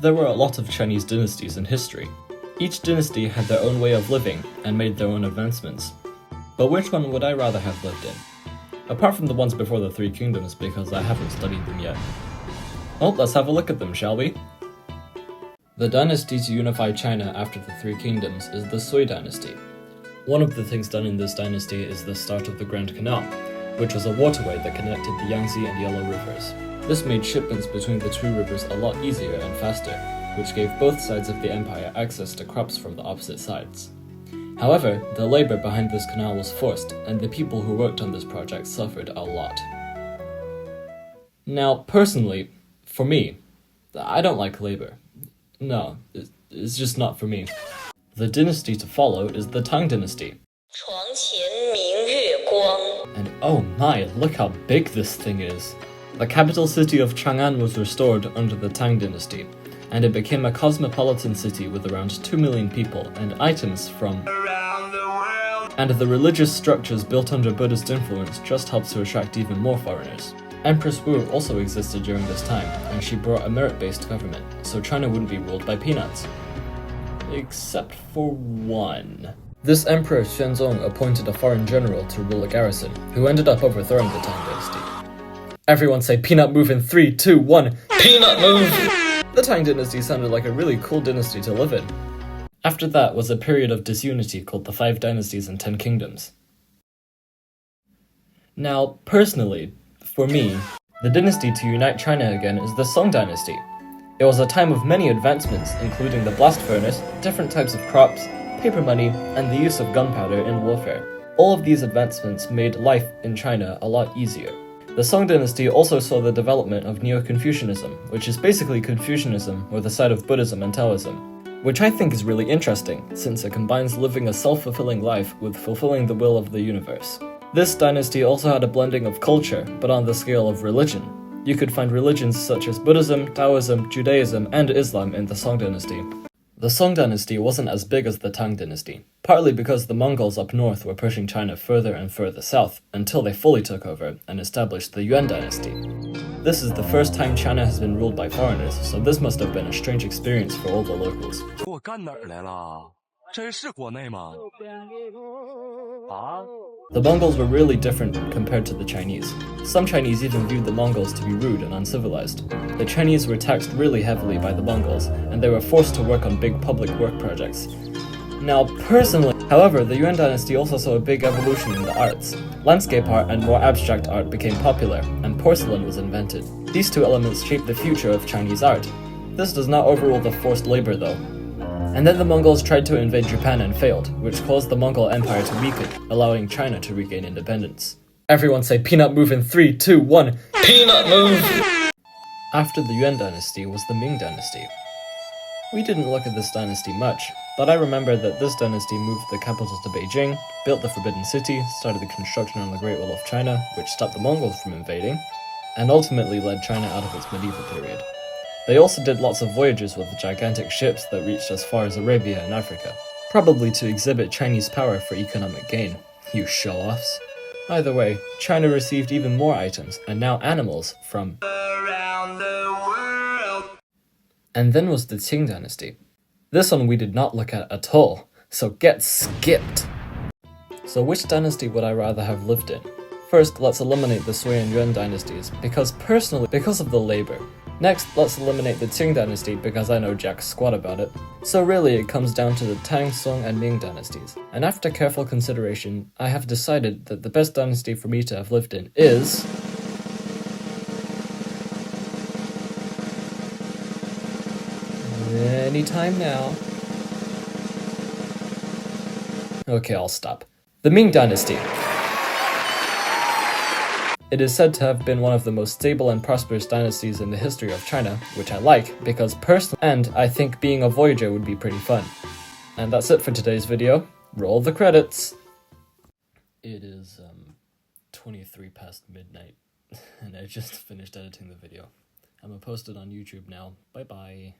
There were a lot of Chinese dynasties in history. Each dynasty had their own way of living and made their own advancements. But which one would I rather have lived in? Apart from the ones before the Three Kingdoms, because I haven't studied them yet. Well, let's have a look at them, shall we? The dynasty to unify China after the Three Kingdoms is the Sui dynasty. One of the things done in this dynasty is the start of the Grand Canal, which was a waterway that connected the Yangtze and Yellow rivers. This made shipments between the two rivers a lot easier and faster, which gave both sides of the empire access to crops from the opposite sides. However, the labor behind this canal was forced, and the people who worked on this project suffered a lot. Now, personally, for me, I don't like labor. No, it's just not for me. The dynasty to follow is the Tang Dynasty. And oh my, look how big this thing is! The capital city of Chang'an was restored under the Tang Dynasty, and it became a cosmopolitan city with around 2 million people and items from around the world. And the religious structures built under Buddhist influence just helped to attract even more foreigners. Empress Wu also existed during this time, and she brought a merit-based government, so China wouldn't be ruled by peanuts. Except for one. This Emperor Xuanzong appointed a foreign general to rule a garrison, who ended up overthrowing the Tang Dynasty. Everyone say peanut move in 3, 2, 1, peanut move! The Tang Dynasty sounded like a really cool dynasty to live in. After that was a period of disunity called the 5 Dynasties and 10 Kingdoms. Now, personally, for me, the dynasty to unite China again is the Song Dynasty. It was a time of many advancements, including the blast furnace, different types of crops, paper money, and the use of gunpowder in warfare. All of these advancements made life in China a lot easier. The Song Dynasty also saw the development of Neo-Confucianism, which is basically Confucianism with a side of Buddhism and Taoism, which I think is really interesting, since it combines living a self-fulfilling life with fulfilling the will of the universe. This dynasty also had a blending of culture, but on the scale of religion. You could find religions such as Buddhism, Taoism, Judaism, and Islam in the Song Dynasty. The Song Dynasty wasn't as big as the Tang Dynasty, partly because the Mongols up north were pushing China further and further south, until they fully took over and established the Yuan Dynasty. This is the first time China has been ruled by foreigners, so this must have been a strange experience for all the locals. The Mongols were really different compared to the Chinese. Some Chinese even viewed the Mongols to be rude and uncivilized. The Chinese were taxed really heavily by the Mongols, and they were forced to work on big public work projects. Now, personally, however, the Yuan Dynasty also saw a big evolution in the arts. Landscape art and more abstract art became popular, and porcelain was invented. These two elements shaped the future of Chinese art. This does not overrule the forced labor, though. And then the Mongols tried to invade Japan and failed, which caused the Mongol Empire to weaken, allowing China to regain independence. Everyone say peanut move in 3, 2, 1, peanut move! After the Yuan Dynasty was the Ming Dynasty. We didn't look at this dynasty much, but I remember that this dynasty moved the capital to Beijing, built the Forbidden City, started the construction on the Great Wall of China, which stopped the Mongols from invading, and ultimately led China out of its medieval period. They also did lots of voyages with gigantic ships that reached as far as Arabia and Africa, probably to exhibit Chinese power for economic gain. You show-offs. Either way, China received even more items, and now animals, from around the world. And then was the Qing Dynasty. This one we did not look at all, so get skipped! So which dynasty would I rather have lived in? First, let's eliminate the Sui and Yuan dynasties, because of the labor. Next, let's eliminate the Qing dynasty because I know jack squat about it. So really it comes down to the Tang, Song, and Ming dynasties. And after careful consideration, I have decided that the best dynasty for me to have lived in is... Anytime now. Okay, I'll stop. The Ming Dynasty. It is said to have been one of the most stable and prosperous dynasties in the history of China, which I like, because personally, and I think being a voyager would be pretty fun. And that's it for today's video. Roll the credits! It is, 23 past midnight, and I just finished editing the video. I'm gonna post it on YouTube now. Bye bye.